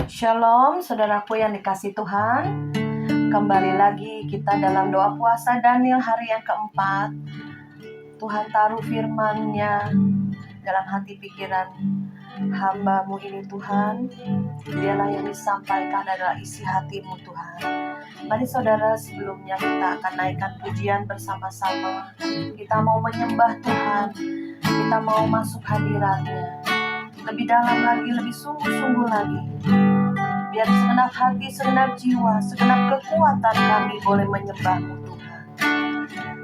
Shalom, saudaraku yang dikasih Tuhan. Kembali lagi kita dalam doa puasa Daniel hari yang keempat. Tuhan taruh firman-Nya dalam hati pikiran hamba-Mu ini Tuhan. Biarlah yang disampaikan adalah isi hati-Mu Tuhan. Mari saudara, sebelumnya kita akan naikkan pujian bersama-sama. Kita mau menyembah Tuhan. Kita mau masuk hadirat-Nya lebih dalam lagi, lebih sungguh-sungguh lagi. Biar segenap hati, segenap jiwa, segenap kekuatan kami boleh menyembah-Mu Tuhan.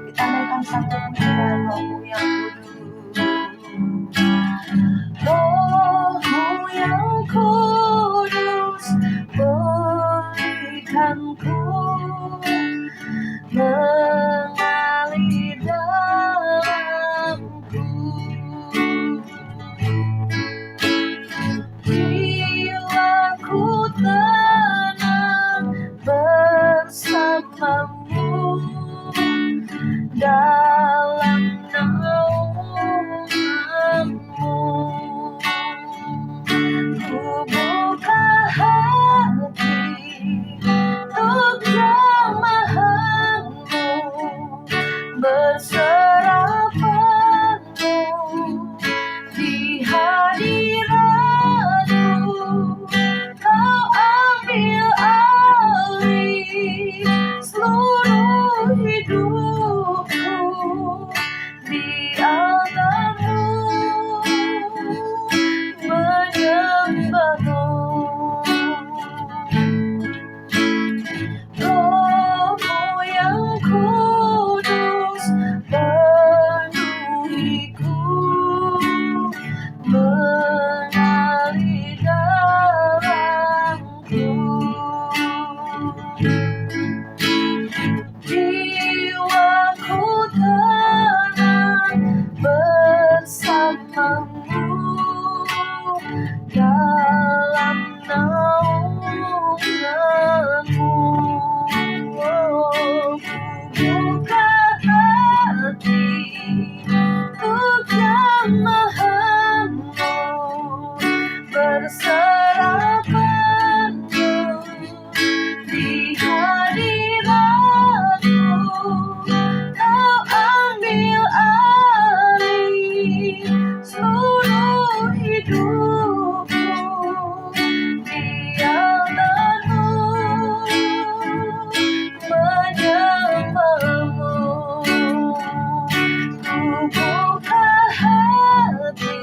Kita naikkan satu pujian, Roh-Mu yang kudus. Roh-Mu yang kudus, berikanku mengalir dalamku. Jiwaku tenang bersama-Mu dalam naungan-Mu. Ku buka hati untuk jamahan-Mu, berserah penuh di hadirat-Mu. Kau ambil alih seluruh hidupku di altar-Mu, menyembah-Mu. Roh-Mu yang kudus, penuhiku, mengalir dalamku. Jiwaku tenang bersama-Mu dalam naungan-Mu. Buka hati untuk jamahan-Mu, berserah penuh di hadirat-Mu. Kau ambil alih seluruh hidupku di altar-Mu, menyembah-Mu. Ku buka hati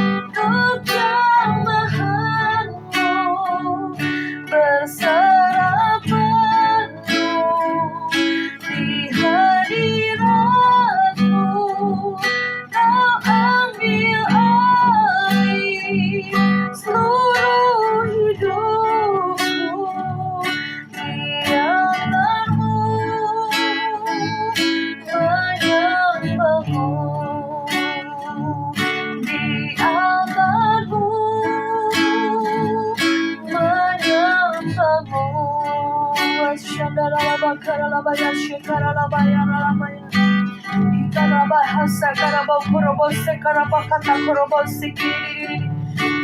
untuk jamahan-Mu, berserah penuh di hadirat-Mu. Kau ambil alih seluruh hidupku di altar-Mu, menyembah-Mu. Di altar-Mu, menyembah-Mu. Shandarabakaralamaya, shikaralabayaralamaya. Ikarabahasa karabaukurobose karabakata kurobose kiri.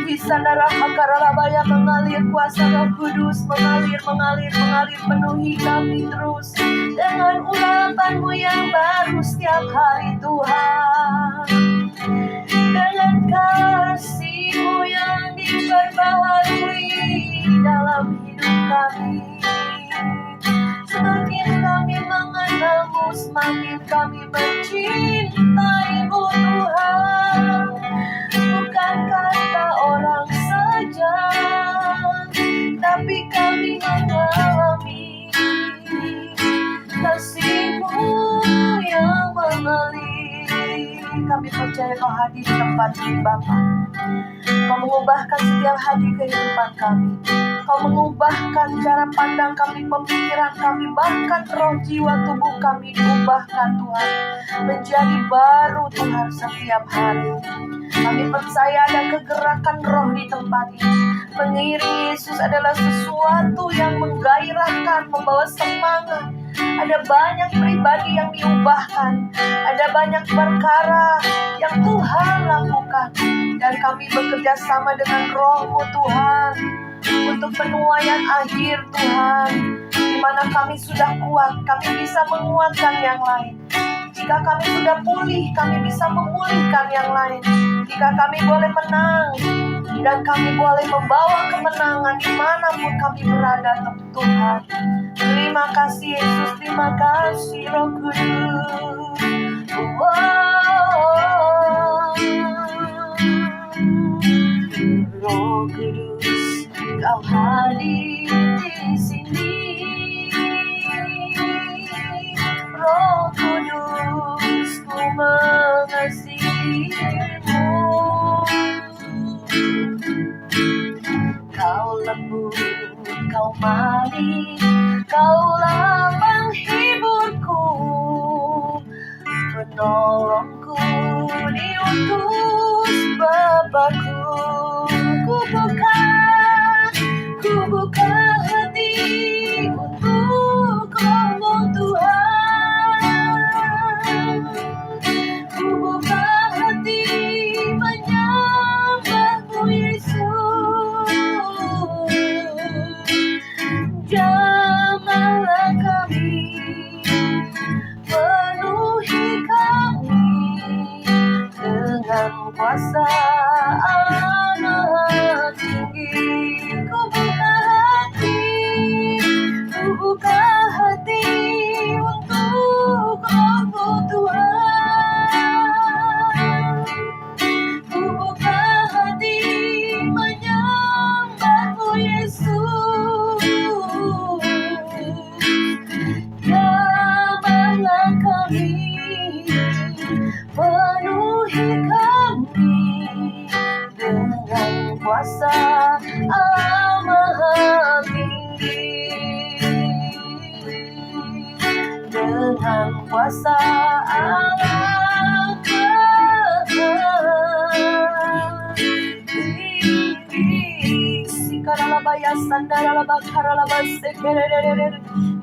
Isandarahakalalabaya, mengalir kuasa Roh Kudus, mengalir penuhi kami terus dengan urapan-Mu yang baru setiap hari Tuhan. Dengan kasih-Mu yang diperbaharui dalam hidup kami. Semakin kami mengenal-Mu, semakin kami mencintai-Mu Tuhan. Bukan kata orang saja, tapi kami mengalami kasih-Mu yang mengalir. Kami percaya Kau hadir di tempat ini Bapa. Kau mengubahkan setiap hati kehidupan kami. Kau mengubahkan cara pandang kami, pemikiran kami, bahkan roh jiwa tubuh kami diubahkan Tuhan, menjadi baru Tuhan setiap hari. Kami percaya ada kegerakan roh di tempat ini. Mengiring Yesus adalah sesuatu yang menggairahkan, membawa semangat. Ada banyak pribadi yang diubahkan. Ada banyak perkara yang Tuhan lakukan. Dan kami bekerja sama dengan Roh-Mu Tuhan untuk penuaian akhir Tuhan, di mana kami sudah kuat, kami bisa menguatkan yang lain. Jika kami sudah pulih, kami bisa memulihkan yang lain. Jika kami boleh menang dan kami boleh membawa kemenangan dimanapun kami berada, Tuhan. Terima kasih Yesus, terima kasih Roh Kudus. Roh Kudus, Kau hadir di sini. Roh Kudus, ku mengasihimu. Kau lembut, Kau manis, Kaulah penghiburku, penolongku, diutus Bapakku. Ku buka hati untuk Roh-Mu Tuhan. Ku buka hati menyembah-Mu Yesus. Jamahlah kami, penuhi kami dengan kuasa Allah Maha Tinggi. Ku buka hati untuk Roh-Mu Tuhan. Ku buka hati menyembah-Mu Yesus. Jamahlah kami, penuhi kami dengan kuasa Allah Maha Tinggi. Dengan kuasa Allah Maha Tinggi. Sikaralabaya sandaralaba karalaba sekerere.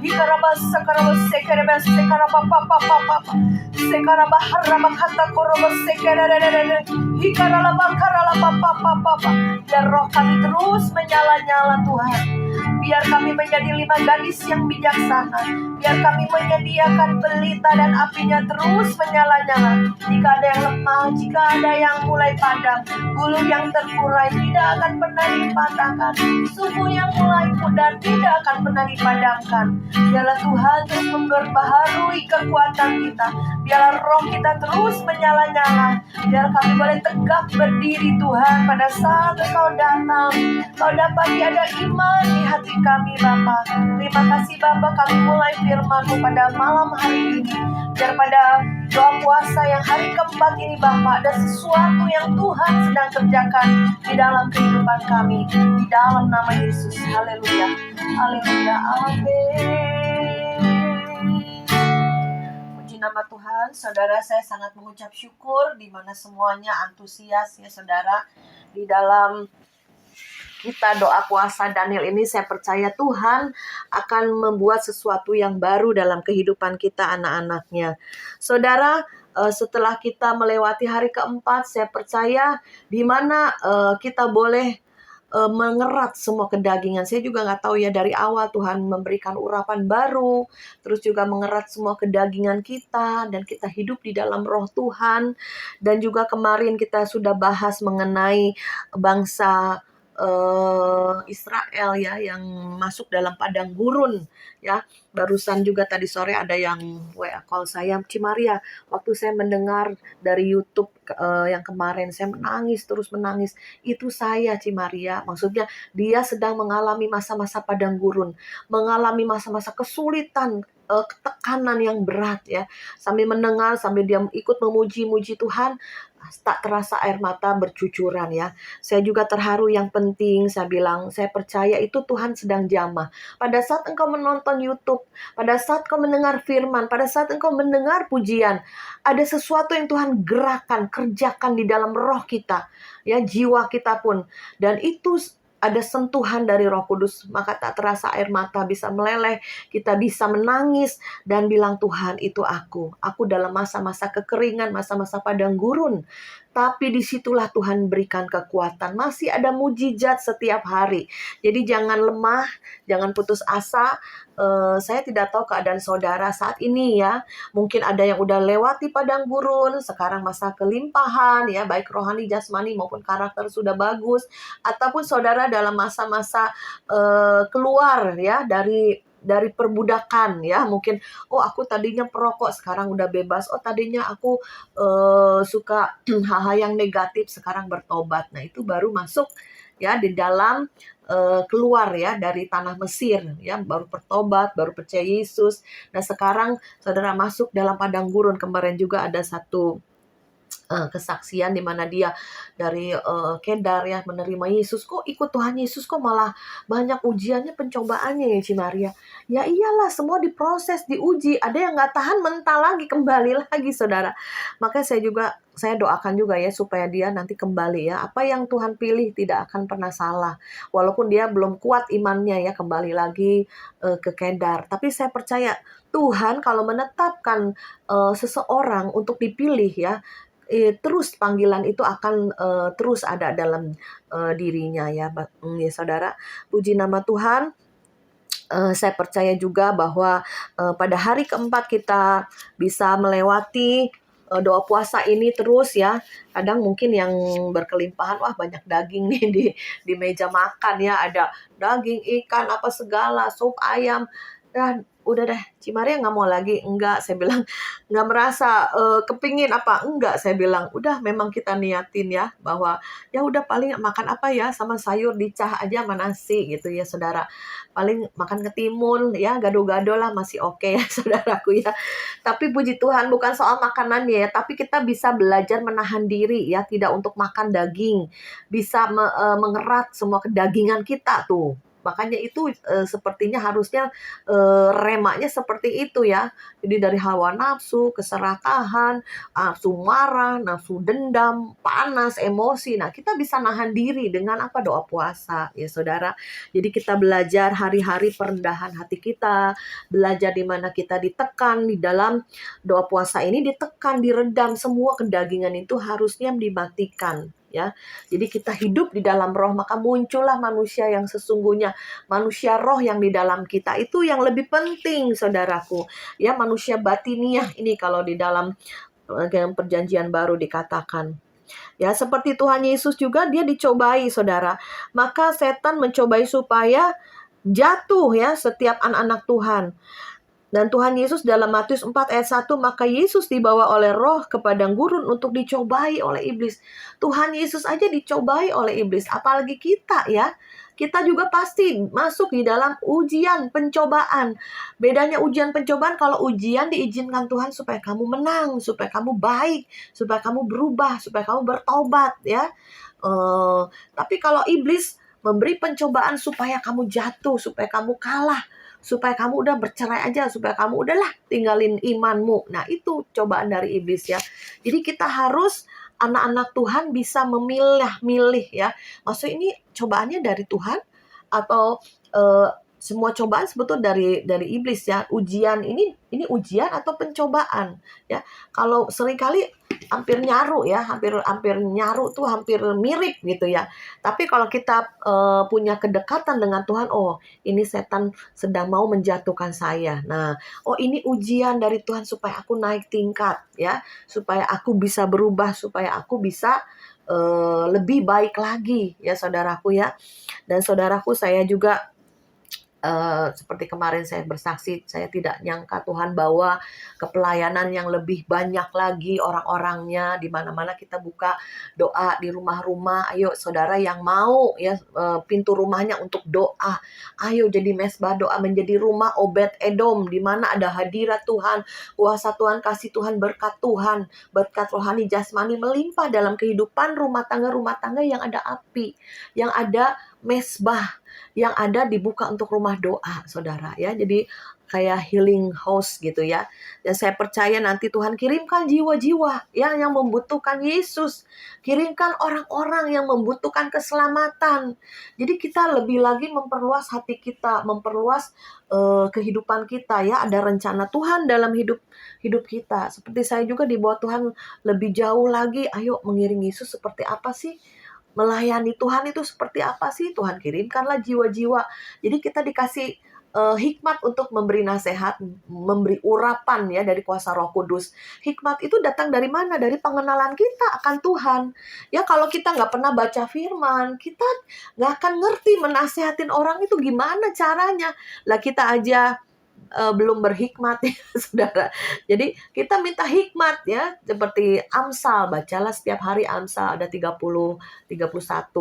Hikarabasa karabase kerebase karabapapapapa. Sekarabaharabakata korobase kerere. Hikaralaba karalabapapapa. Biar roh kami terus menyala-nyala Tuhan. Biar kami menjadi 5 gadis yang bijaksana. Biar kami menyediakan pelita dan apinya terus menyala-nyala. Jika ada yang lemah, jika ada yang mulai padam, bulu yang terkurai tidak akan pernah dipatahkan. Suku yang mulai pudar tidak akan pernah dipadamkan. Biarlah Tuhan terus memperbaharui kekuatan kita. Biarlah roh kita terus menyala-nyala. Biar kami boleh tegak berdiri Tuhan pada saat Engkau datang. Kau dapati ada iman di hati kami Bapa. Terima kasih Bapa, kami mulai firman-Mu pada malam hari ini. Biar pada doa puasa yang hari keempat ini Bapa, ada sesuatu yang Tuhan sedang kerjakan di dalam kehidupan kami. Di dalam nama Yesus. Haleluya. Haleluya. Amin. Puji nama Tuhan. Saudara, saya sangat mengucap syukur di mana semuanya antusias ya saudara. Di dalam kita doa puasa Daniel ini, saya percaya Tuhan akan membuat sesuatu yang baru dalam kehidupan kita anak-anaknya. Saudara, setelah kita melewati hari keempat, saya percaya di mana kita boleh mengerat semua kedagingan. Saya juga nggak tahu ya, dari awal Tuhan memberikan urapan baru, terus juga mengerat semua kedagingan kita, dan kita hidup di dalam roh Tuhan. Dan juga kemarin kita sudah bahas mengenai bangsa Israel ya, yang masuk dalam padang gurun ya. Barusan juga tadi sore ada yang WA call saya, Cimaria, waktu saya mendengar dari YouTube yang kemarin, saya menangis, terus menangis. Itu saya, Cimaria, maksudnya dia sedang mengalami masa-masa padang gurun, mengalami masa-masa kesulitan, tekanan yang berat ya. Sambil mendengar, sambil dia ikut memuji-muji Tuhan, tak terasa air mata bercucuran ya. Saya juga terharu. Yang penting saya bilang, saya percaya itu Tuhan sedang jamah. Pada saat engkau menonton YouTube, pada saat engkau mendengar firman, pada saat engkau mendengar pujian, ada sesuatu yang Tuhan gerakan, kerjakan di dalam roh kita ya, jiwa kita pun. Dan itu ada sentuhan dari Roh Kudus, maka tak terasa air mata bisa meleleh, kita bisa menangis dan bilang, Tuhan itu aku dalam masa-masa kekeringan, masa-masa padang gurun. tapi disitulah Tuhan berikan kekuatan. Masih ada mujizat setiap hari. Jadi jangan lemah, jangan putus asa. Saya tidak tahu keadaan saudara saat ini ya. Mungkin ada yang udah lewati padang gurun, sekarang masa kelimpahan ya, baik rohani, jasmani maupun karakter sudah bagus. Ataupun saudara dalam masa-masa keluar ya dari perbudakan ya, mungkin aku tadinya perokok sekarang udah bebas, tadinya aku suka hal-hal yang negatif sekarang bertobat. Nah itu baru masuk ya di dalam keluar ya dari tanah Mesir ya, baru bertobat, baru percaya Yesus. Nah sekarang saudara masuk dalam padang gurun. Kemarin juga ada satu kesaksian di mana dia dari Kedar ya menerima Yesus. Kok ikut Tuhan Yesus kok malah banyak ujiannya, pencobaannya ya Cimaria. Ya iyalah, semua diproses, diuji. Ada yang nggak tahan, mentah lagi, kembali lagi saudara. Makanya saya doakan juga ya supaya dia nanti kembali ya. Apa yang Tuhan pilih tidak akan pernah salah. Walaupun dia belum kuat imannya ya, kembali lagi ke Kedar. Tapi saya percaya Tuhan kalau menetapkan seseorang untuk dipilih ya, terus panggilan itu akan terus ada dalam dirinya ya, ya saudara. Puji nama Tuhan. Saya percaya juga bahwa pada hari keempat kita bisa melewati doa puasa ini terus ya. Kadang mungkin yang berkelimpahan, wah banyak daging nih di meja makan ya, ada daging, ikan, apa segala, sup ayam. Dan udah deh, Cimaria nggak mau lagi. Enggak, saya bilang, nggak merasa kepingin apa. Enggak, saya bilang, udah memang kita niatin ya, bahwa ya udah paling makan apa ya, sama sayur dicah aja sama nasi gitu ya saudara. Paling makan ketimun ya, gado-gado lah masih oke ya saudaraku ya. Tapi puji Tuhan bukan soal makanannya ya, tapi kita bisa belajar menahan diri ya, tidak untuk makan daging. Bisa mengerat semua kedagingan kita tuh. Makanya itu sepertinya harusnya remanya seperti itu ya. Jadi dari hawa nafsu, keserakahan, nafsu marah, nafsu dendam, panas, emosi. Nah kita bisa nahan diri dengan apa? Doa puasa ya saudara. Jadi kita belajar hari-hari perendahan hati kita. Belajar di mana kita ditekan di dalam doa puasa ini, ditekan, diredam, semua kedagingan itu harusnya dimatikan. Ya, jadi kita hidup di dalam roh, maka muncullah manusia yang sesungguhnya, manusia roh yang di dalam kita. Itu yang lebih penting saudaraku ya, manusia batiniah ini kalau di dalam perjanjian baru dikatakan ya, seperti Tuhan Yesus juga dia dicobai saudara. Maka setan mencobai supaya jatuh ya setiap anak-anak Tuhan. Dan Tuhan Yesus dalam Matius 4 ayat 1, maka Yesus dibawa oleh roh ke padang gurun untuk dicobai oleh iblis. Tuhan Yesus aja dicobai oleh iblis, apalagi kita ya. Kita juga pasti masuk di dalam ujian, pencobaan. Bedanya ujian pencobaan, kalau ujian diizinkan Tuhan supaya kamu menang, supaya kamu baik, supaya kamu berubah, supaya kamu bertobat ya. Tapi kalau iblis memberi pencobaan supaya kamu jatuh, supaya kamu kalah, supaya kamu udah bercerai aja, supaya kamu udahlah tinggalin imanmu. Nah itu cobaan dari iblis ya. Jadi kita harus, anak-anak Tuhan bisa memilah-milih ya. Maksudnya ini cobaannya dari Tuhan atau semua cobaan sebetulnya dari iblis ya. Ujian ini ujian atau pencobaan ya. Kalau seringkali hampir nyaru ya, hampir nyaru tuh hampir mirip gitu ya. Tapi kalau kita punya kedekatan dengan Tuhan, oh ini setan sedang mau menjatuhkan saya. Nah, oh ini ujian dari Tuhan supaya aku naik tingkat ya, supaya aku bisa berubah, supaya aku bisa lebih baik lagi ya saudaraku ya. Dan saudaraku, saya juga seperti kemarin saya bersaksi, saya tidak nyangka Tuhan bawa ke pelayanan yang lebih banyak lagi orang-orangnya. Di mana-mana kita buka doa di rumah-rumah. Ayo saudara yang mau ya, pintu rumahnya untuk doa, ayo jadi mesbah doa, menjadi rumah Obed Edom, di mana ada hadirat Tuhan, kuasa Tuhan, kasih Tuhan, berkat Tuhan, berkat rohani jasmani melimpah dalam kehidupan rumah tangga yang ada api, yang ada mesbah yang ada dibuka untuk rumah doa, saudara ya. Jadi kayak healing house gitu ya. Dan saya percaya nanti Tuhan kirimkan jiwa-jiwa yang membutuhkan Yesus. Kirimkan orang-orang yang membutuhkan keselamatan. Jadi kita lebih lagi memperluas hati kita, memperluas kehidupan kita ya. Ada rencana Tuhan dalam hidup kita. Seperti saya juga dibawa Tuhan lebih jauh lagi. Ayo mengiring Yesus seperti apa sih? Melayani Tuhan itu seperti apa sih? Tuhan kirimkanlah jiwa-jiwa. Jadi kita dikasih hikmat untuk memberi nasihat, memberi urapan ya dari kuasa Roh Kudus. Hikmat itu datang dari mana? Dari pengenalan kita akan Tuhan. Ya kalau kita nggak pernah baca firman, kita nggak akan ngerti menasehatin orang itu gimana caranya. Lah kita aja belum berhikmat ya saudara. Jadi kita minta hikmat ya, seperti Amsal, bacalah setiap hari Amsal, ada 31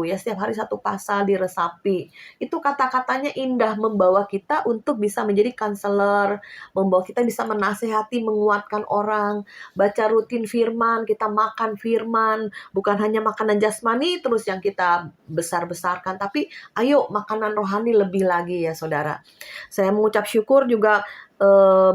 ya, setiap hari satu pasal diresapi. Itu kata-katanya indah, membawa kita untuk bisa menjadi counselor, membawa kita bisa menasehati, menguatkan orang, baca rutin firman, kita makan firman, bukan hanya makanan jasmani terus yang kita besar-besarkan, tapi ayo makanan rohani lebih lagi ya saudara. Saya mengucap syukur juga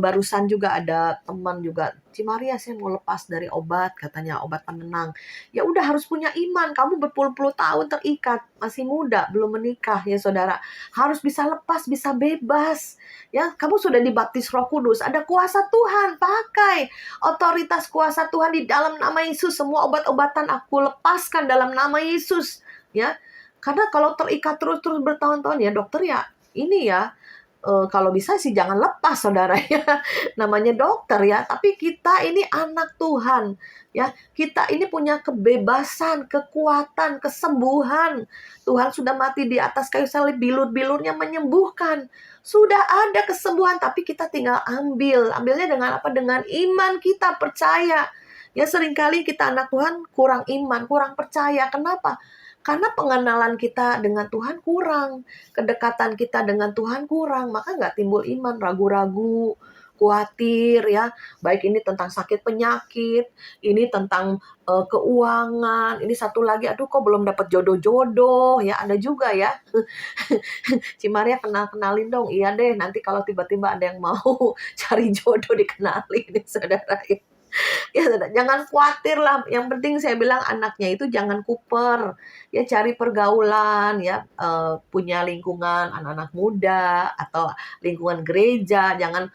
barusan juga ada teman juga, Cimaria saya mau lepas dari obat, katanya obat penenang. Ya udah harus punya iman, kamu berpuluh-puluh tahun terikat, masih muda, belum menikah ya saudara. Harus bisa lepas, bisa bebas. Ya, kamu sudah dibaptis Roh Kudus, ada kuasa Tuhan, pakai otoritas kuasa Tuhan di dalam nama Yesus. Semua obat-obatan aku lepaskan dalam nama Yesus. Ya, karena kalau terikat terus-terus bertahun-tahun ya dokter ya, ini ya, kalau bisa sih jangan lepas saudara ya. Namanya dokter ya, tapi kita ini anak Tuhan ya. Kita ini punya kebebasan, kekuatan, kesembuhan. Tuhan sudah mati di atas kayu salib, bilur-bilurnya menyembuhkan. Sudah ada kesembuhan, tapi kita tinggal ambil. Ambilnya dengan apa? Dengan iman kita, percaya. Ya seringkali kita anak Tuhan kurang iman, kurang percaya. Kenapa? Karena pengenalan kita dengan Tuhan kurang, kedekatan kita dengan Tuhan kurang, maka nggak timbul iman, ragu-ragu, khawatir ya. Baik ini tentang sakit penyakit, ini tentang keuangan, ini satu lagi, aduh kok belum dapat jodoh-jodoh ya, ada juga ya. Cimaria kenalin dong, iya deh nanti kalau tiba-tiba ada yang mau cari jodoh dikenalin nih saudara. Ya, jangan khawatir lah. Yang penting saya bilang anaknya itu jangan kuper. Ya cari pergaulan ya, punya lingkungan anak-anak muda atau lingkungan gereja. Jangan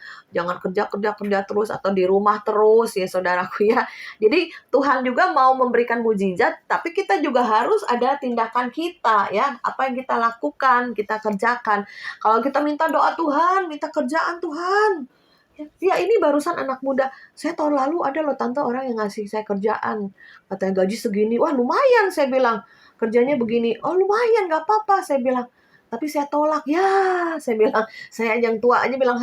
kerja terus atau di rumah terus ya saudaraku ya. Jadi Tuhan juga mau memberikan mukjizat, tapi kita juga harus ada tindakan kita ya. Apa yang kita lakukan, kita kerjakan. Kalau kita minta doa Tuhan, minta kerjaan Tuhan. Ya ini barusan anak muda. Saya tahun lalu ada loh tante orang yang ngasih saya kerjaan. Katanya gaji segini. Wah lumayan saya bilang. Kerjanya begini. Oh lumayan gak apa-apa saya bilang. Tapi saya tolak. Ya saya bilang. Saya yang tua aja bilang.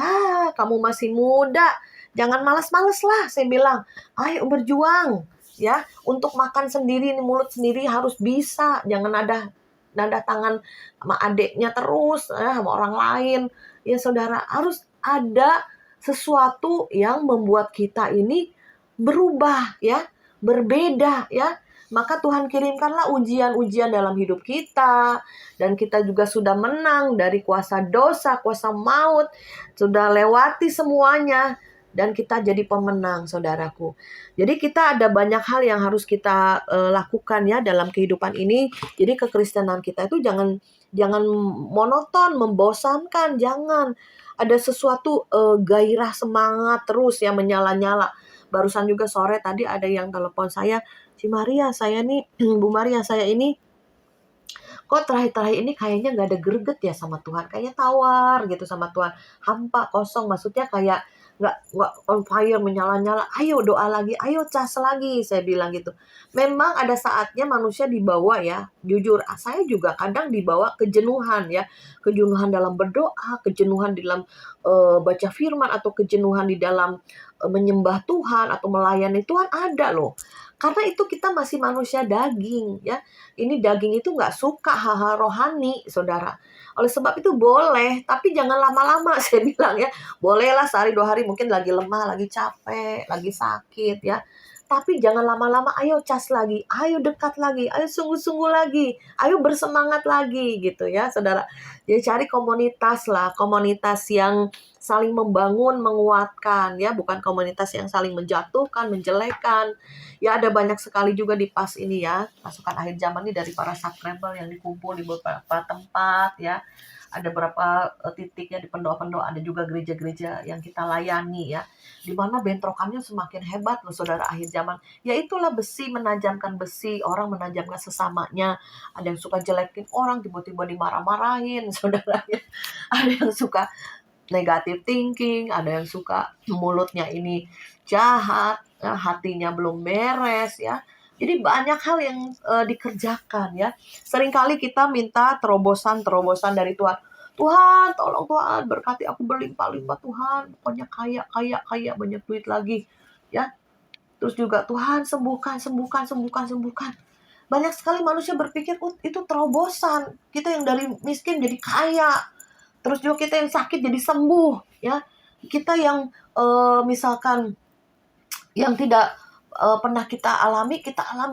Kamu masih muda. Jangan malas-males lah saya bilang. Ayo berjuang. Ya untuk makan sendiri. Mulut sendiri harus bisa. Jangan ada nada tangan sama adiknya terus. Sama orang lain. Ya saudara harus ada sesuatu yang membuat kita ini berubah ya, berbeda ya. Maka Tuhan kirimkanlah ujian-ujian dalam hidup kita. Dan kita juga sudah menang dari kuasa dosa, kuasa maut. Sudah lewati semuanya. Dan kita jadi pemenang saudaraku. Jadi kita ada banyak hal yang harus kita lakukan ya dalam kehidupan ini. Jadi kekristenan kita itu jangan monoton, membosankan, jangan. Ada sesuatu gairah semangat terus yang menyala-nyala. Barusan juga sore tadi ada yang telepon saya, Maria, saya nih, Bu Maria, saya ini kok terakhir-terakhir ini kayaknya nggak ada greget ya sama Tuhan. Kayaknya tawar gitu sama Tuhan. Hampa, kosong. Maksudnya kayak nggak on fire, menyala-nyala. Ayo doa lagi, ayo cas lagi. Saya bilang gitu. Memang ada saatnya manusia dibawa ya. Jujur, saya juga kadang dibawa kejenuhan ya. Kejenuhan dalam berdoa, kejenuhan dalam baca firman, atau kejenuhan di dalam menyembah Tuhan atau melayani Tuhan, ada loh. Karena itu kita masih manusia daging ya. Ini daging itu nggak suka hal-hal rohani, saudara. Oleh sebab itu boleh, tapi jangan lama-lama saya bilang ya. Bolehlah sehari 2 hari mungkin lagi lemah, lagi capek, lagi sakit ya. Tapi jangan lama-lama, ayo cas lagi, ayo dekat lagi, ayo sungguh-sungguh lagi, ayo bersemangat lagi gitu ya saudara. Jadi cari komunitas lah, komunitas yang saling membangun, menguatkan ya, bukan komunitas yang saling menjatuhkan, menjelekkan. Ya ada banyak sekali juga di PAS ini ya, pasukan akhir zaman ini dari para subscriber yang dikumpul di beberapa tempat ya. Ada beberapa titiknya di pendoa-pendoa, ada juga gereja-gereja yang kita layani ya, di mana bentrokannya semakin hebat loh saudara akhir zaman. Ya itulah, besi menajamkan besi, orang menajamkan sesamanya. Ada yang suka jelekin orang, tiba-tiba dimarah-marahin saudara ya. Ada yang suka negative thinking, ada yang suka mulutnya ini jahat, ya, hatinya belum beres ya. Jadi banyak hal yang dikerjakan ya. Seringkali kita minta terobosan dari Tuhan. Tuhan, tolong Tuhan, berkati aku berlimpah-limpah Tuhan. Pokoknya kaya, banyak duit lagi. Ya. Terus juga Tuhan sembuhkan. Banyak sekali manusia berpikir itu terobosan. Kita yang dari miskin jadi kaya. Terus juga kita yang sakit jadi sembuh. Ya. Kita yang misalkan yang tidak pernah kita alami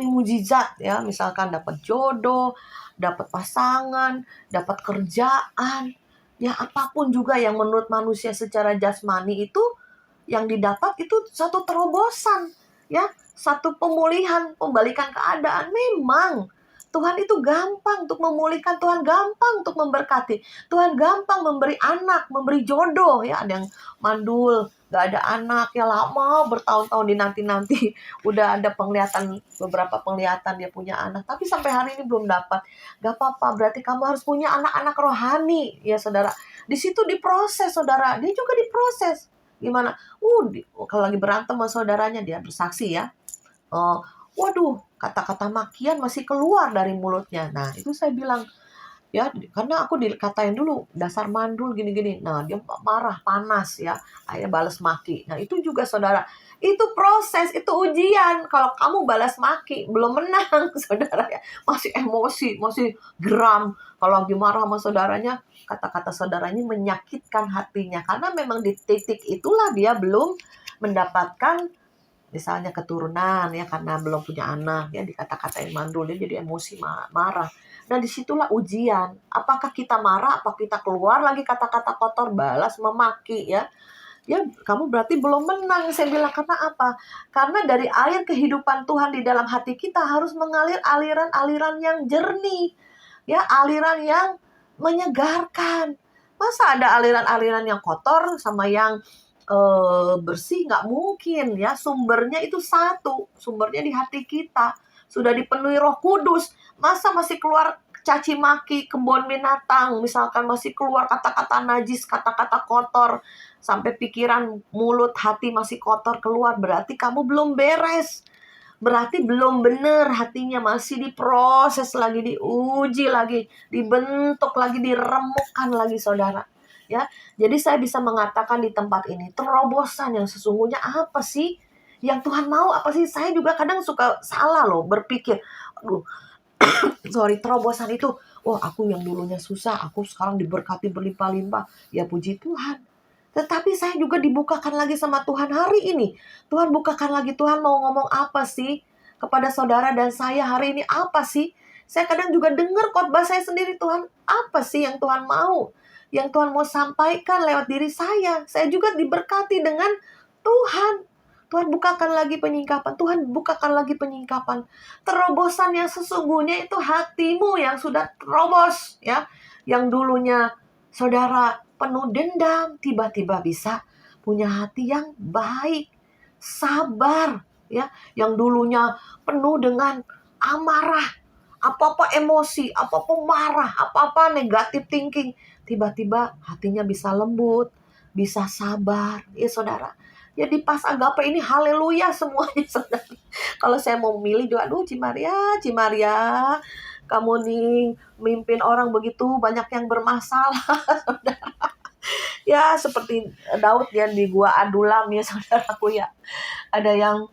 mujizat ya, misalkan dapat jodoh, dapat pasangan, dapat kerjaan, ya apapun juga yang menurut manusia secara jasmani itu yang didapat itu satu terobosan ya, satu pemulihan, pembalikan keadaan. Memang Tuhan itu gampang untuk memulihkan, Tuhan gampang untuk memberkati, Tuhan gampang memberi anak, memberi jodoh ya. Ada yang mandul, gak ada anak ya, lama bertahun-tahun dinanti-nanti, udah ada beberapa penglihatan dia punya anak, tapi sampai hari ini belum dapat. Gak apa-apa, berarti kamu harus punya anak-anak rohani ya saudara. Di situ diproses saudara, dia juga diproses. Gimana? Kalau lagi berantem sama saudaranya, dia bersaksi ya. Waduh, kata-kata makian masih keluar dari mulutnya. Nah, itu saya bilang, ya, karena aku dikatain dulu, dasar mandul gini-gini. Nah, dia marah, panas ya. Akhirnya balas maki. Nah, itu juga saudara. Itu proses, itu ujian. Kalau kamu balas maki, belum menang saudara ya. Masih emosi, masih geram. Kalau lagi marah sama saudaranya, kata-kata saudaranya menyakitkan hatinya. Karena memang di titik itulah dia belum mendapatkan misalnya keturunan ya, karena belum punya anak ya, dikata-katain mandul, dia jadi emosi, marah. Nah disitulah ujian, apakah kita marah, apakah kita keluar lagi kata-kata kotor, balas memaki ya. Ya kamu berarti belum menang, saya bilang. Karena apa? Karena dari air kehidupan Tuhan di dalam hati kita harus mengalir aliran-aliran yang jernih ya, aliran yang menyegarkan. Masa ada aliran-aliran yang kotor sama yang bersih? Nggak mungkin ya. Sumbernya itu satu, sumbernya di hati kita, sudah dipenuhi Roh Kudus. Masa masih keluar caci maki, kebun binatang misalkan, masih keluar kata-kata najis, kata-kata kotor, sampai pikiran, mulut, hati masih kotor keluar, berarti kamu belum beres, berarti belum benar hatinya, masih diproses lagi, diuji lagi, dibentuk lagi, diremukkan lagi saudara ya. Jadi saya bisa mengatakan di tempat ini, terobosan yang sesungguhnya apa sih yang Tuhan mau, apa sih? Saya juga kadang suka salah loh berpikir, aduh terobosan itu, aku yang dulunya susah, aku sekarang diberkati berlimpah-limpah, ya puji Tuhan. Tetapi saya juga dibukakan lagi sama Tuhan hari ini. Tuhan bukakan lagi, Tuhan mau ngomong apa sih kepada saudara dan saya hari ini, apa sih? Saya kadang juga dengar khotbah saya sendiri, Tuhan apa sih yang Tuhan mau? Yang Tuhan mau sampaikan lewat diri saya. Saya juga diberkati dengan Tuhan. Tuhan bukakan lagi penyingkapan. Tuhan bukakan lagi penyingkapan. Terobosan yang sesungguhnya itu hatimu yang sudah terobos ya. Yang dulunya saudara penuh dendam, tiba-tiba bisa punya hati yang baik, sabar ya. Yang dulunya penuh dengan amarah, apa-apa emosi, apa-apa marah, apa-apa negatif thinking, tiba-tiba hatinya bisa lembut, bisa sabar ya saudara. Ya di PAS Agape ini haleluya semuanya saudara. Kalau saya mau memilih juga, aduh Cimaria, kamu nih mimpin orang begitu banyak yang bermasalah saudara. Ya seperti Daud ya di gua Adulam ya saudaraku ya. Ada yang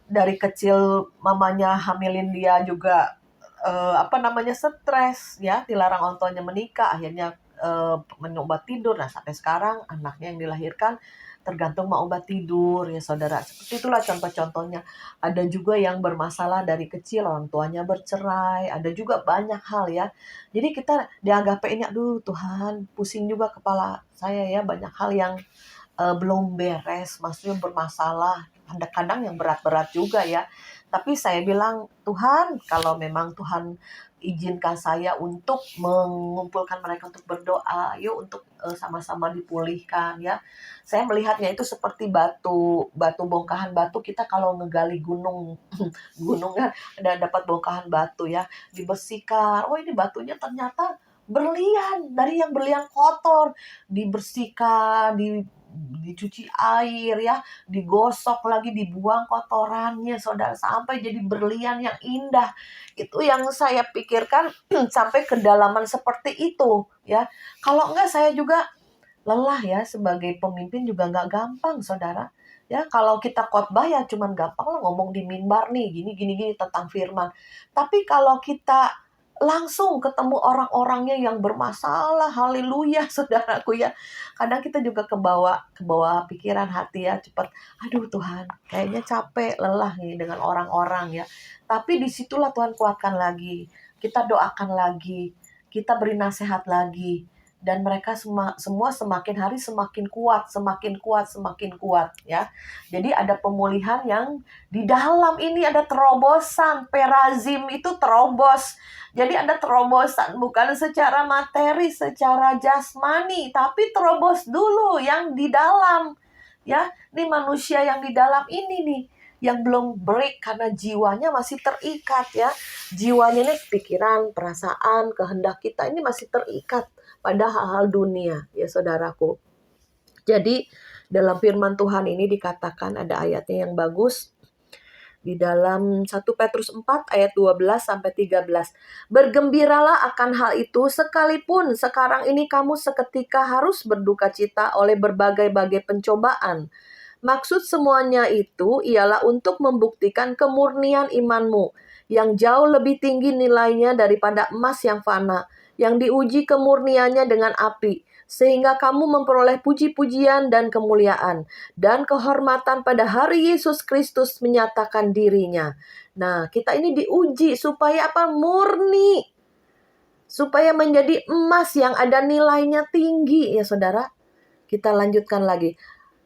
dari kecil mamanya hamilin dia juga stres ya, dilarang orang tuanya menikah, akhirnya minum obat tidur. Nah, sampai sekarang anaknya yang dilahirkan tergantung mau obat tidur ya saudara. Seperti itulah contoh-contohnya. Ada juga yang bermasalah dari kecil, orang tuanya bercerai. Ada juga banyak hal ya. Jadi kita dianggap ini, aduh Tuhan, pusing juga kepala saya ya. Banyak hal yang belum beres, maksudnya bermasalah. Kadang-kadang yang berat-berat juga ya. Tapi saya bilang, Tuhan, kalau memang Tuhan izinkan saya untuk mengumpulkan mereka untuk berdoa, yuk untuk sama-sama dipulihkan ya. Saya melihatnya itu seperti batu bongkahan batu. Kita kalau ngegali gunung, gunung kan ada dapat bongkahan batu ya, dibersihkan. Oh, ini batunya ternyata berlian, dari yang berlian kotor, dibersihkan, dicuci air ya, digosok lagi, dibuang kotorannya saudara, sampai jadi berlian yang indah. Itu yang saya pikirkan sampai kedalaman seperti itu ya. Kalau enggak saya juga lelah ya, sebagai pemimpin juga nggak gampang saudara ya. Kalau kita khotbah ya cuman gampang lah ngomong di mimbar nih gini gini gini tentang firman. Tapi kalau kita langsung ketemu orang-orangnya yang bermasalah, haleluya saudaraku ya, kadang kita juga ke bawah pikiran hati ya, cepat aduh Tuhan kayaknya capek lelah nih dengan orang-orang ya. Tapi disitulah Tuhan kuatkan lagi, kita doakan lagi, kita beri nasihat lagi, dan mereka semua semakin hari semakin kuat, semakin kuat, semakin kuat ya. Jadi ada pemulihan yang di dalam ini, ada terobosan, perazim itu terobos. Jadi ada terobosan bukan secara materi, secara jasmani, tapi terobos dulu yang di dalam ya. Ini manusia yang di dalam ini nih yang belum break karena jiwanya masih terikat ya. Jiwanya ini pikiran, perasaan, kehendak kita ini masih terikat pada hal-hal dunia ya saudaraku. Jadi dalam firman Tuhan ini dikatakan, ada ayatnya yang bagus di dalam 1 Petrus 4 ayat 12 sampai 13. Bergembiralah akan hal itu, sekalipun sekarang ini kamu seketika harus berduka cita oleh berbagai-bagai pencobaan. Maksud semuanya itu ialah untuk membuktikan kemurnian imanmu yang jauh lebih tinggi nilainya daripada emas yang fana, yang diuji kemurniannya dengan api, sehingga kamu memperoleh puji-pujian dan kemuliaan dan kehormatan pada hari Yesus Kristus menyatakan dirinya. Nah, kita ini diuji supaya apa? Murni. Supaya menjadi emas yang ada nilainya tinggi ya saudara. Kita lanjutkan lagi.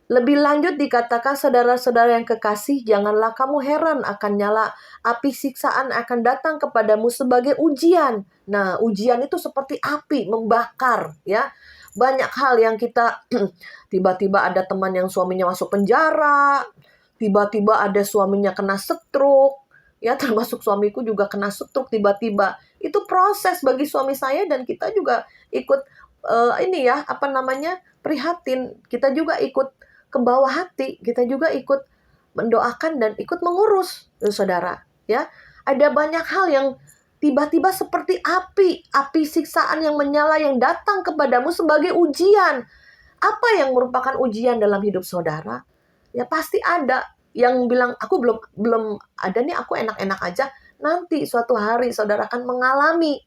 Lebih lanjut dikatakan, saudara-saudara yang kekasih, janganlah kamu heran akan nyala api siksaan akan datang kepadamu sebagai ujian. Nah, ujian itu seperti api membakar ya. Banyak hal yang kita tiba-tiba ada teman yang suaminya masuk penjara, tiba-tiba ada suaminya kena stroke, ya termasuk suamiku juga kena stroke tiba-tiba. Itu proses bagi suami saya, dan kita juga ikut prihatin. Kita juga ikut ke bawah hati, kita juga ikut mendoakan dan ikut mengurus, saudara. Ya, ada banyak hal yang tiba-tiba seperti api siksaan yang menyala yang datang kepadamu sebagai ujian. Apa yang merupakan ujian dalam hidup saudara? Ya pasti ada yang bilang, aku belum ada nih, aku enak-enak aja. Nanti suatu hari saudara akan mengalami.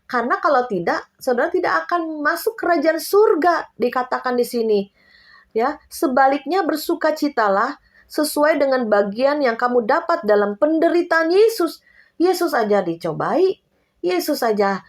Karena kalau tidak, saudara tidak akan masuk kerajaan surga, dikatakan di sini. Ya, sebaliknya bersukacitalah sesuai dengan bagian yang kamu dapat dalam penderitaan Yesus. Yesus aja dicobai, Yesus aja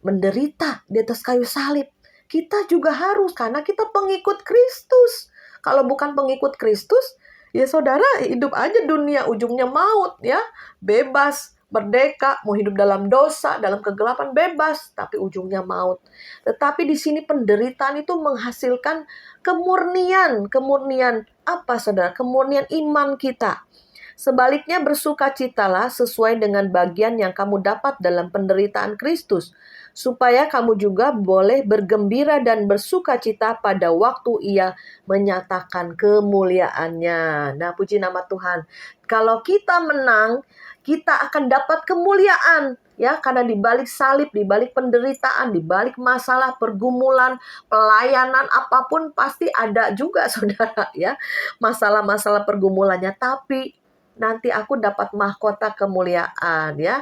menderita di atas kayu salib. Kita juga harus, karena kita pengikut Kristus. Kalau bukan pengikut Kristus, ya saudara hidup aja dunia, ujungnya maut ya. Bebas, merdeka, mau hidup dalam dosa, dalam kegelapan bebas, tapi ujungnya maut. Tetapi di sini penderitaan itu menghasilkan kemurnian. Kemurnian apa saudara? Kemurnian iman kita. Sebaliknya bersukacitalah sesuai dengan bagian yang kamu dapat dalam penderitaan Kristus, supaya kamu juga boleh bergembira dan bersukacita pada waktu Ia menyatakan kemuliaannya. Nah, puji nama Tuhan. Kalau kita menang, kita akan dapat kemuliaan ya, karena di balik salib, di balik penderitaan, di balik masalah, pergumulan, pelayanan apapun pasti ada juga saudara ya, masalah-masalah pergumulannya, tapi nanti aku dapat mahkota kemuliaan ya.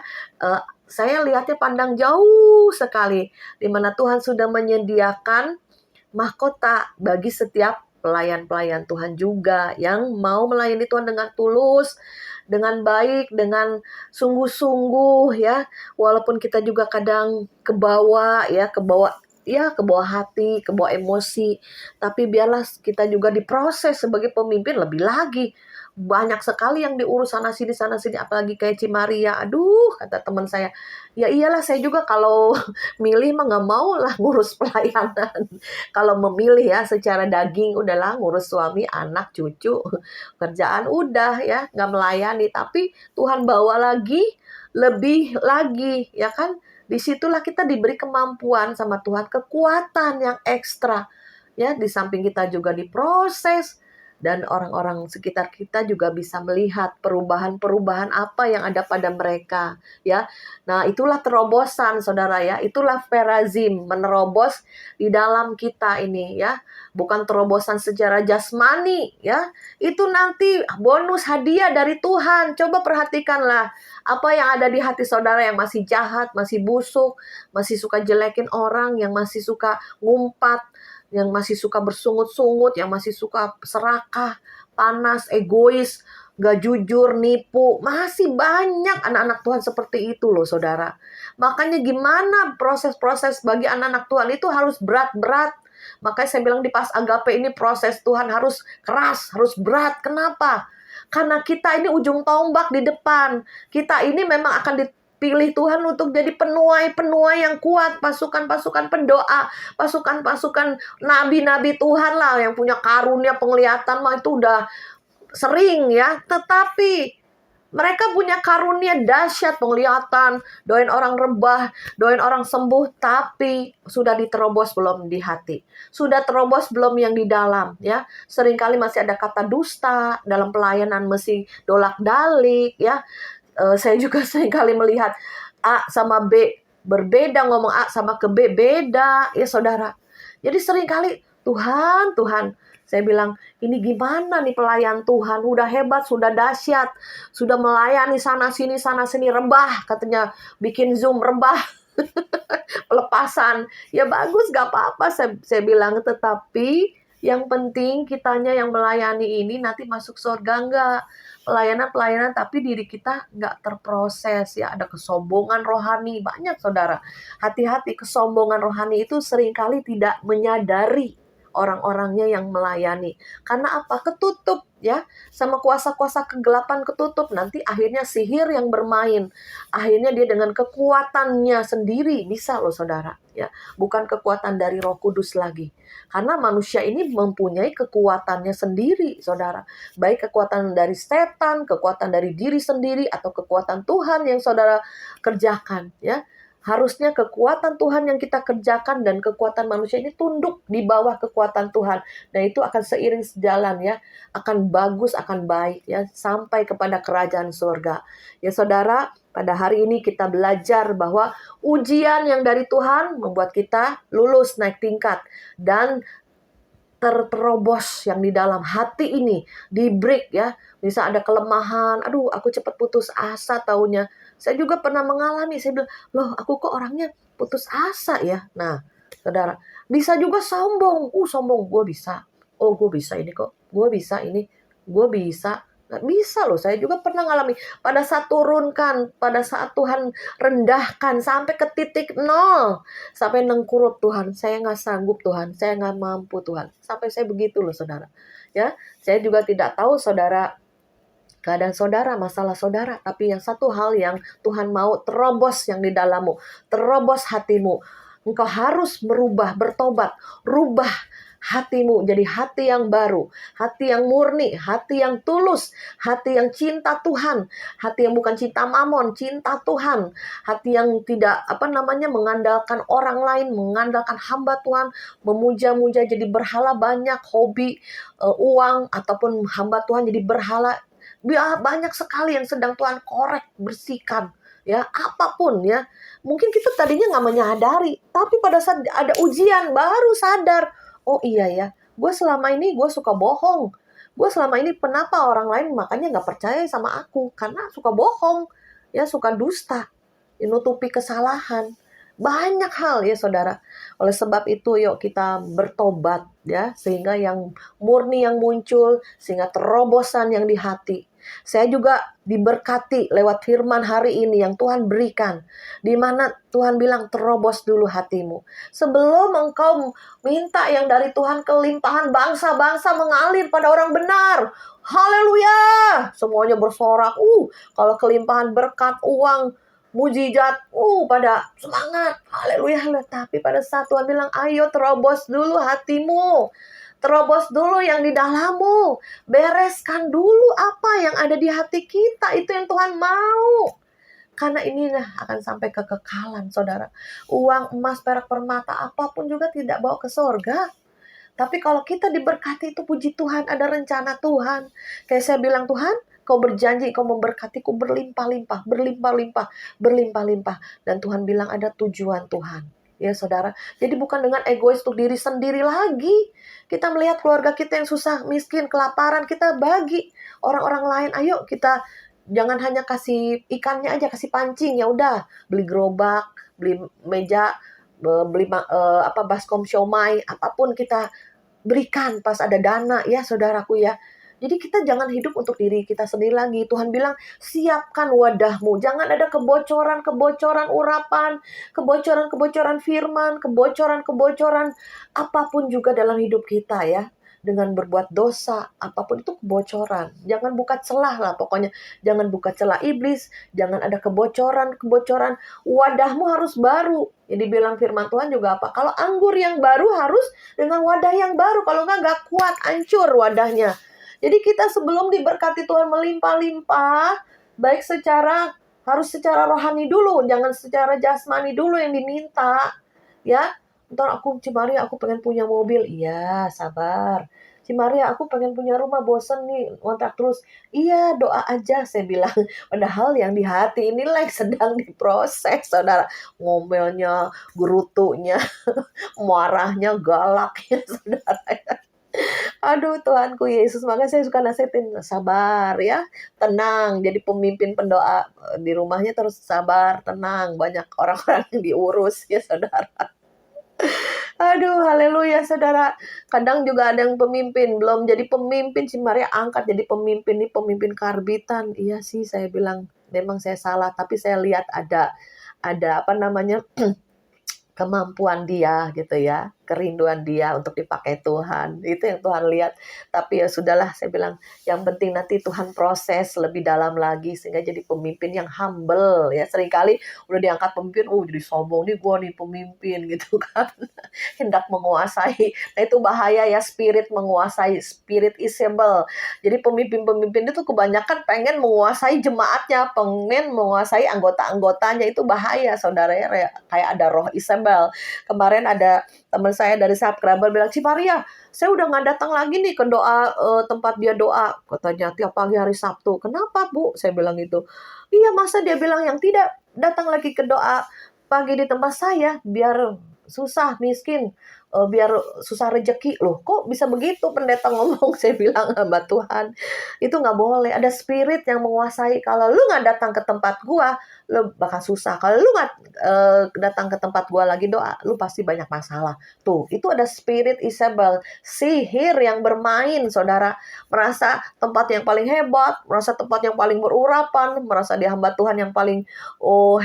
saya lihatnya pandang jauh sekali, di mana Tuhan sudah menyediakan mahkota bagi setiap pelayan-pelayan Tuhan juga yang mau melayani Tuhan dengan tulus, dengan baik, dengan sungguh-sungguh ya. Walaupun kita juga kadang kebawa ya, kebawa hati, kebawa emosi, tapi biarlah kita juga diproses sebagai pemimpin lebih lagi. Banyak sekali yang diurus sana sini, apalagi kayak Cimaria. Aduh, kata teman saya, ya iyalah saya juga kalau milih mah nggak mau lah ngurus pelayanan. Kalau memilih ya secara daging, udahlah ngurus suami, anak, cucu, kerjaan udah ya, nggak melayani. Tapi Tuhan bawa lagi, lebih lagi, ya kan? Disitulah kita diberi kemampuan sama Tuhan, kekuatan yang ekstra. Ya, di samping kita juga diproses, dan orang-orang sekitar kita juga bisa melihat perubahan-perubahan apa yang ada pada mereka, ya. Nah, itulah terobosan, saudara ya. Itulah perazim, menerobos di dalam kita ini ya. Bukan terobosan secara jasmani ya. Itu nanti bonus hadiah dari Tuhan. Coba perhatikanlah apa yang ada di hati saudara yang masih jahat, masih busuk, masih suka jelekin orang, yang masih suka ngumpat, yang masih suka bersungut-sungut, yang masih suka serakah, panas, egois, gak jujur, nipu. Masih banyak anak-anak Tuhan seperti itu loh saudara. Makanya gimana proses-proses bagi anak-anak Tuhan itu harus berat-berat. Makanya saya bilang di Pas Agape ini proses Tuhan harus keras, harus berat. Kenapa? Karena kita ini ujung tombak di depan. Kita ini memang akan dipilih Tuhan untuk jadi penuai-penuai yang kuat. Pasukan-pasukan pendoa, pasukan-pasukan nabi-nabi Tuhan lah yang punya karunia penglihatan mah itu udah sering ya. Tetapi mereka punya karunia dahsyat penglihatan, doain orang rebah, doain orang sembuh, tapi sudah diterobos belum di hati? Sudah terobos belum yang di dalam ya? Seringkali masih ada kata dusta dalam pelayanan, mesti dolak-dalik ya. Saya juga seringkali melihat A sama B berbeda, ngomong A sama ke B beda ya saudara. Jadi seringkali Tuhan, saya bilang, ini gimana nih pelayan Tuhan? Udah hebat, sudah dahsyat, sudah melayani sana sini, rebah katanya, bikin Zoom rebah, pelepasan. Ya bagus, gak apa-apa, saya bilang. Tetapi yang penting kitanya yang melayani ini nanti masuk surga enggak? Pelayanan, tapi diri kita nggak terproses ya. Ada kesombongan rohani, banyak saudara. Hati-hati, kesombongan rohani itu seringkali tidak menyadari orang-orangnya yang melayani. Karena apa? Ketutup ya, sama kuasa-kuasa kegelapan ketutup. Nanti akhirnya sihir yang bermain. Akhirnya dia dengan kekuatannya sendiri bisa loh saudara ya. Bukan kekuatan dari Roh Kudus lagi. Karena manusia ini mempunyai kekuatannya sendiri saudara. Baik kekuatan dari setan, kekuatan dari diri sendiri, atau kekuatan Tuhan yang saudara kerjakan ya. Harusnya kekuatan Tuhan yang kita kerjakan dan kekuatan manusia ini tunduk di bawah kekuatan Tuhan. Nah, itu akan seiring sejalan ya. Akan bagus, akan baik ya. Sampai kepada kerajaan surga. Ya saudara, pada hari ini kita belajar bahwa ujian yang dari Tuhan membuat kita lulus naik tingkat. Dan terobos yang di dalam hati ini, di break ya. Bisa ada kelemahan, aduh aku cepat putus asa taunya. Saya juga pernah mengalami, saya bilang, loh aku kok orangnya putus asa ya. Nah, saudara, bisa juga sombong. Sombong, gue bisa. Oh, gue bisa ini kok. Gue bisa ini. Gue bisa. Nggak bisa loh, saya juga pernah ngalami. Pada saat turunkan, pada saat Tuhan rendahkan sampai ke titik nol. Sampai nengkurut Tuhan, saya nggak sanggup Tuhan, saya nggak mampu Tuhan. Sampai saya begitu loh saudara. Ya, saya juga tidak tahu saudara, keadaan saudara, masalah saudara. Tapi yang satu hal yang Tuhan mau terobos yang di dalammu. Terobos hatimu. Engkau harus berubah, bertobat. Rubah hatimu jadi hati yang baru. Hati yang murni, hati yang tulus. Hati yang cinta Tuhan. Hati yang bukan cinta mamon, cinta Tuhan. Hati yang tidak mengandalkan orang lain, mengandalkan hamba Tuhan. Memuja-muja jadi berhala banyak, hobi, uang, ataupun hamba Tuhan jadi berhala. Banyak sekali yang sedang Tuhan korek, bersihkan ya, apapun ya. Mungkin kita tadinya nggak menyadari, tapi pada saat ada ujian baru sadar, oh iya ya, gue selama ini gue suka bohong. Gue selama ini kenapa orang lain makanya nggak percaya sama aku, karena suka bohong ya, suka dusta. nutupi kesalahan. Banyak hal ya saudara. Oleh sebab itu yuk kita bertobat ya, sehingga yang murni yang muncul, sehingga terobosan yang di hati. Saya juga diberkati lewat firman hari ini yang Tuhan berikan, di mana Tuhan bilang terobos dulu hatimu. Sebelum engkau minta yang dari Tuhan, kelimpahan bangsa-bangsa mengalir pada orang benar. Haleluya! Semuanya bersorak. Kalau kelimpahan berkat, uang, mujizat, pada semangat, haleluya. Tapi pada saat Tuhan bilang, ayo terobos dulu hatimu, terobos dulu yang di dalammu, bereskan dulu apa yang ada di hati kita, itu yang Tuhan mau. Karena inilah akan sampai kekekalan, saudara. Uang, emas, perak, permata, apapun juga tidak bawa ke surga. Tapi kalau kita diberkati itu puji Tuhan, ada rencana Tuhan. Kayak saya bilang, Tuhan, kau berjanji, kau memberkatiku berlimpah-limpah, berlimpah-limpah, berlimpah-limpah. Dan Tuhan bilang ada tujuan Tuhan. Ya saudara, jadi bukan dengan egois untuk diri sendiri lagi. Kita melihat keluarga kita yang susah, miskin, kelaparan, kita bagi orang-orang lain. Ayo kita jangan hanya kasih ikannya aja, kasih pancing, ya udah beli gerobak, beli meja, beli baskom siomay, apapun kita berikan pas ada dana ya saudaraku ya. Jadi kita jangan hidup untuk diri kita sendiri lagi. Tuhan bilang siapkan wadahmu. Jangan ada kebocoran-kebocoran urapan, kebocoran-kebocoran firman, kebocoran-kebocoran apapun juga dalam hidup kita ya. Dengan berbuat dosa, apapun itu kebocoran. Jangan buka celah lah pokoknya. Jangan buka celah iblis. Jangan ada kebocoran-kebocoran. Wadahmu harus baru. Jadi bilang firman Tuhan juga apa? Kalau anggur yang baru harus dengan wadah yang baru. Kalau nggak kuat, hancur wadahnya. Jadi kita sebelum diberkati Tuhan melimpah-limpah, baik harus secara rohani dulu. Jangan secara jasmani dulu yang diminta. Ya, ntar Cimaria aku pengen punya mobil. Iya, sabar. Cimaria aku pengen punya rumah, bosen nih, ngontrak terus. Iya, doa aja, saya bilang. Padahal yang di hati ini sedang diproses, saudara. Ngomelnya, gerutunya, marahnya, galaknya, saudara. Aduh, Tuhanku Yesus, makanya saya suka nasihatin, sabar ya, tenang. Jadi pemimpin pendoa di rumahnya terus sabar, tenang. Banyak orang-orang yang diurus ya, saudara. Aduh, haleluya saudara. Kadang juga ada yang pemimpin, belum jadi pemimpin, si Maria angkat jadi pemimpin, nih pemimpin karbitan. Iya sih, saya bilang, memang saya salah, tapi saya lihat ada kemampuan dia gitu ya, kerinduan dia untuk dipakai Tuhan. Itu yang Tuhan lihat. Tapi ya sudahlah, saya bilang yang penting nanti Tuhan proses lebih dalam lagi sehingga jadi pemimpin yang humble ya. Seringkali udah diangkat pemimpin, jadi sombong nih, gua nih pemimpin gitu kan. Hendak menguasai. Nah itu bahaya ya, spirit menguasai, spirit Isabel. Jadi pemimpin-pemimpin itu kebanyakan pengen menguasai jemaatnya, pengen menguasai anggota-anggotanya. Itu bahaya saudara ya, kayak ada roh Isabel. Kemarin ada teman saya dari Subscriber bilang, Cimaria, saya udah nggak datang lagi nih ke doa tempat dia doa. Katanya tiap pagi hari Sabtu. Kenapa Bu? Saya bilang gitu. Iya, masa dia bilang yang tidak datang lagi ke doa pagi di tempat saya biar susah, miskin, biar susah rezeki. Loh, kok bisa begitu pendeta ngomong? Saya bilang sama Tuhan, itu nggak boleh. Ada spirit yang menguasai. Kalau lu nggak datang ke tempat gua, lu bakal susah. Kalau lu nggak datang ke tempat gua lagi doa, lu pasti banyak masalah. Tuh, itu ada spirit Isabel, sihir yang bermain, saudara. Merasa tempat yang paling hebat, merasa tempat yang paling berurapan, merasa dia hamba Tuhan yang paling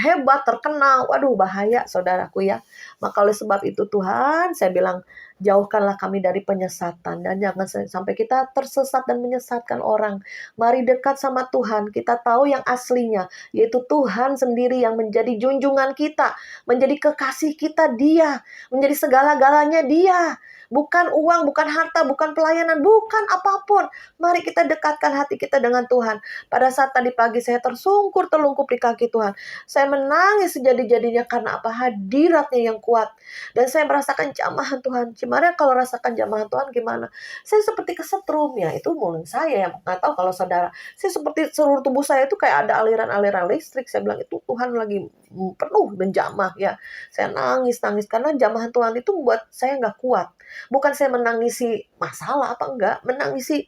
hebat, terkenal. Waduh, bahaya saudaraku ya. Maka oleh sebab itu Tuhan, saya bilang, jauhkanlah kami dari penyesatan. Dan jangan sampai kita tersesat dan menyesatkan orang. Mari dekat sama Tuhan. Kita tahu yang aslinya, yaitu Tuhan sendiri yang menjadi junjungan kita, menjadi kekasih kita Dia, menjadi segala-galanya Dia. Bukan uang, bukan harta, bukan pelayanan, bukan apapun. Mari kita dekatkan hati kita dengan Tuhan. Pada saat tadi pagi saya tersungkur, terlungkup di kaki Tuhan. Saya menangis sejadi-jadinya karena apa? Hadiratnya yang kuat. Dan saya merasakan jamahan Tuhan. Cimaria kalau rasakan jamahan Tuhan gimana? Saya seperti kesetrum ya. Itu mulut saya yang nggak tahu kalau saudara. Saya seperti seluruh tubuh saya itu kayak ada aliran-aliran listrik. Saya bilang itu Tuhan lagi penuh menjamah ya. Saya nangis karena jamahan Tuhan itu membuat saya nggak kuat. Bukan saya menangisi masalah apa enggak, menangisi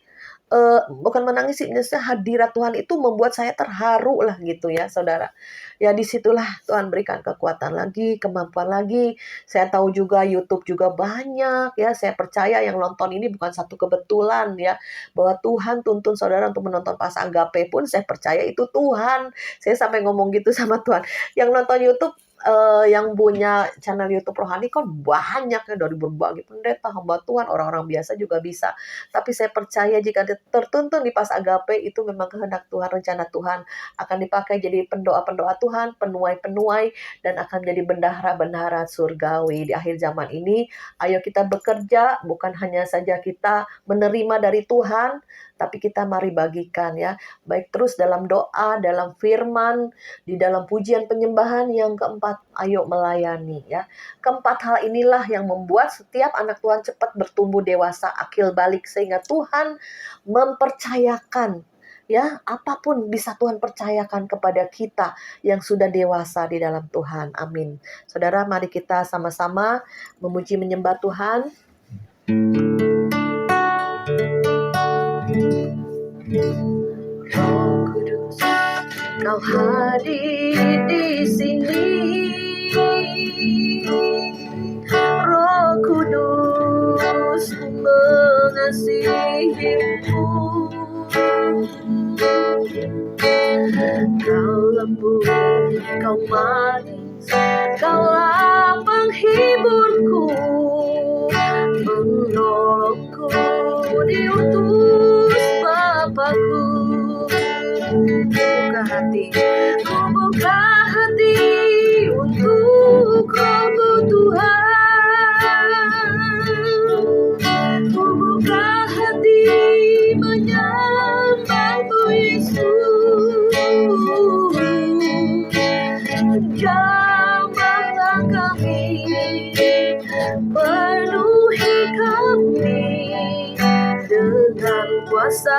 bukan menangis sih, maksudnya hadirat Tuhan itu membuat saya terharu lah gitu ya saudara. Ya disitulah Tuhan berikan kekuatan lagi, kemampuan lagi. Saya tahu juga YouTube juga banyak ya, saya percaya yang nonton ini bukan satu kebetulan ya, bahwa Tuhan tuntun saudara untuk menonton Pas Agape pun saya percaya itu Tuhan. Saya sampai ngomong gitu sama Tuhan, yang nonton YouTube yang punya channel YouTube rohani kan banyak ya, dari berbagai pendeta, hamba Tuhan, orang-orang biasa juga bisa. Tapi saya percaya jika tertuntun di Pas Agape itu memang kehendak Tuhan, rencana Tuhan akan dipakai jadi pendoa-pendoa Tuhan, penuai-penuai, dan akan jadi bendahara-bendahara surgawi di akhir zaman ini. Ayo kita bekerja, bukan hanya saja kita menerima dari Tuhan, tapi kita mari bagikan ya, baik terus dalam doa, dalam firman, di dalam pujian penyembahan. Yang keempat, ayo melayani ya. Keempat hal inilah yang membuat setiap anak Tuhan cepat bertumbuh dewasa, akil balik, sehingga Tuhan mempercayakan ya, apapun bisa Tuhan percayakan kepada kita yang sudah dewasa di dalam Tuhan. Amin. Saudara, mari kita sama-sama memuji menyembah Tuhan. Roh Kudus, Kau hadir di sini. Roh Kudus, mengasihimu. Kau lembut, Kau manis, Kaulah penghiburku, menolongku, diutus Bapakku. Buka hati, ku buka hati untuk Roh-Mu Tuhan. Ku buka hati menyembah-Mu Yesus. Jamahlah kami, penuhi kami dengan kuasa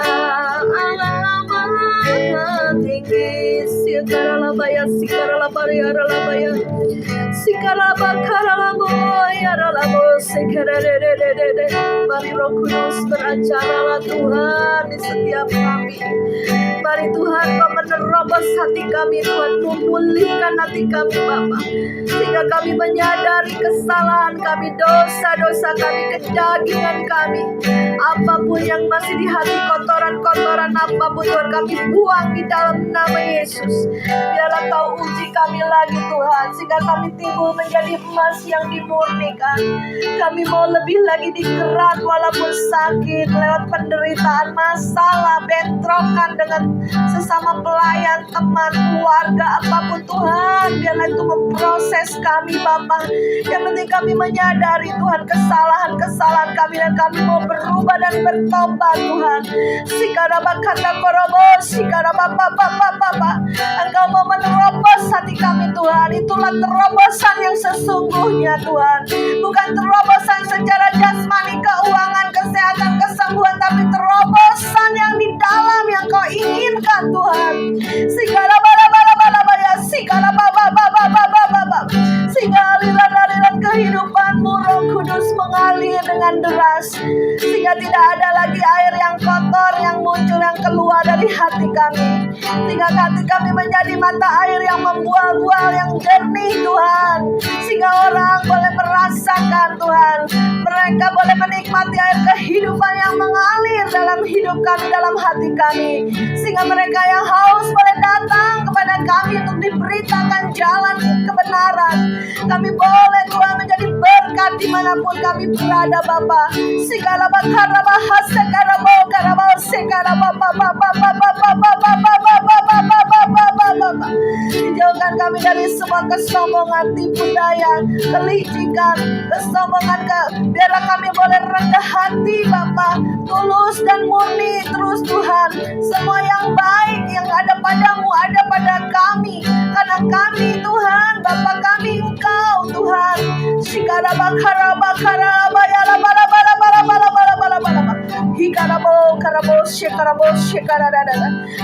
Allah Maha Tinggi. Sikaralabaya, sikaralabaya, ralabaya, sikaralabakaralaboya, ralabo, sikarerererere. Mari Roh Kudus beracara Tuhan di setiap kami. Mari Tuhan, Kau menerobos hati kami Tuhan, memulihkan hati kami Bapa, sehingga kami menyadari kesalahan kami, dosa-dosa kami, kedagingan kami. Apapun yang masih di hati, kotoran-kotoran apapun Tuhan, kami buang di dalam nama Yesus. Biarlah Kau uji kami lagi Tuhan, sehingga kami timbul menjadi emas yang dimurnikan. Kami mau lebih lagi dikerat walaupun sakit, lewat penderitaan, masalah, bentrokan dengan sesama pelayan, teman, keluarga, apapun Tuhan. Biarlah itu memproses kami Bapa. Yang penting kami menyadari Tuhan kesalahan-kesalahan kami, dan kami mau berubah dan bertobat Tuhan. Sikarabakata korobo, sikarabapapapapapa. Engkau mau menerobos hati kami Tuhan. Itulah terobosan yang sesungguhnya Tuhan. Bukan terobosan secara jasmani, keuangan, kesehatan, kesembuhan, tapi terobosan yang di dalam yang Kau inginkan Tuhan. Sikarabalabalabaya, sikarabababababababa. Sehingga aliran-aliran kehidupan-Mu Roh Kudus mengalir dengan deras, sehingga tidak ada lagi air yang kotor yang muncul, yang keluar dari hati kami. Sehingga hati kami menjadi mata air yang membual-bual, yang jernih Tuhan, sehingga orang boleh merasakan Tuhan. Mereka boleh menikmati air kehidupan yang mengalir dalam hidup kami, dalam hati kami. Sehingga mereka yang haus boleh datang kepada kami untuk diberitakan jalan kebenaran. Kami boleh Tuhan menjadi berkat dimanapun kami berada Bapa. Segala bakara bahasa karabo karabo segala bapa. Dijauhkan kami dari semua kesombongan, tipu daya, kelicikan, kesombongan. Biarlah kami boleh rendah hati Bapa, tulus dan murni terus Tuhan. Semua yang baik yang ada padamu ada pada kami, karena kami Tuhan, Bapa kami Engkau Tuhan. Sikara bakara bakara bayala bala bala bala bala bala bala bala. Hikarabo karabo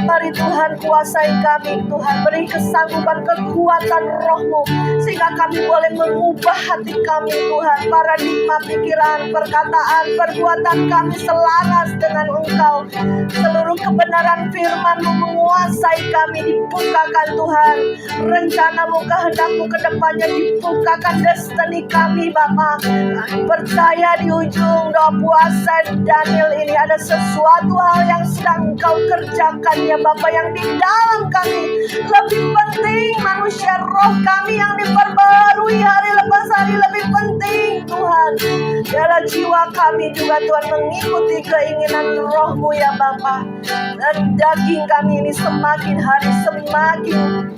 Mari Tuhan kuasai kami, Tuhan beri kesanggupan, kekuatan Roh-Mu, sehingga kami boleh mengubah hati kami, Tuhan. Paradigma pikiran, perkataan, perbuatan kami selaras dengan Engkau. Seluruh kebenaran firman-Mu menguasai kami, dibukakan Tuhan. Rencana-Mu, kehendak-Mu ke depannya dibukakan, destiny kami Bapa. Kami percaya di ujung doa puasa Daniel ini ada sesuatu hal yang sedang Engkau kerjakan ya Bapa, yang di dalam kami. Lebih penting manusia roh kami yang diperbarui hari lepas hari, lebih penting Tuhan. Biarlah jiwa kami juga Tuhan mengikuti keinginan Roh-Mu ya Bapa. Dan daging kami ini semakin hari semakin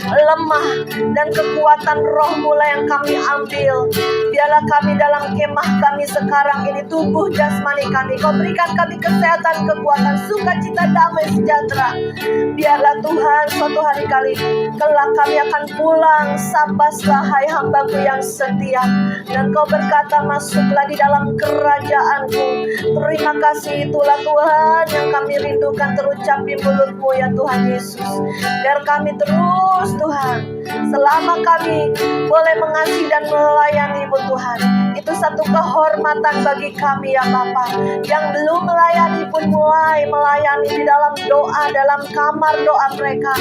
lemah, dan kekuatan Roh mulai yang kami ambil. Biarlah kami dalam kemah kami sekarang ini, tubuh jasmani kami, Kau berikan kami kesehatan, kekuatan, sukacita, damai, sejahtera. Biarlah Tuhan suatu hari kelak kami akan pulang, sabaslah hai hambaku yang setia, dan Kau berkata masuklah di dalam kerajaan-Mu. Terima kasih, itulah Tuhan yang kami rindukan terucap di mulut-Mu ya Tuhan Yesus. Biar kami terus Tuhan, selama kami boleh mengasihi dan melayani-Mu Tuhan, itu satu kehormatan bagi kami ya Bapa. Yang belum melayani pun mulai melayani di dalam doa, dalam kamar doa mereka,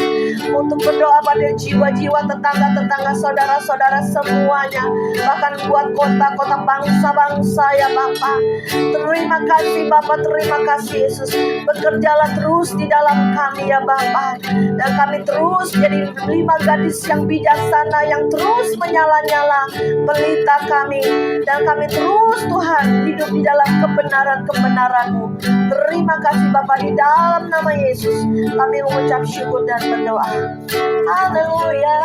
untuk berdoa pada jiwa-jiwa tetangga-tetangga, saudara-saudara semuanya, bahkan buat kota-kota, bangsa-bangsa ya Bapa. Terima kasih Bapa, terima kasih Yesus. Bekerjalah terus di dalam kami ya Bapa, dan kami terus jadi 5 gadis yang bijaksana, yang terus menyala-nyala pelita kami, dan kami terus Tuhan hidup di dalam kebenaran-kebenaran-Mu. Terima kasih Bapa, di dalam nama Yesus kami mengucap syukur dan berdoa. Haleluya.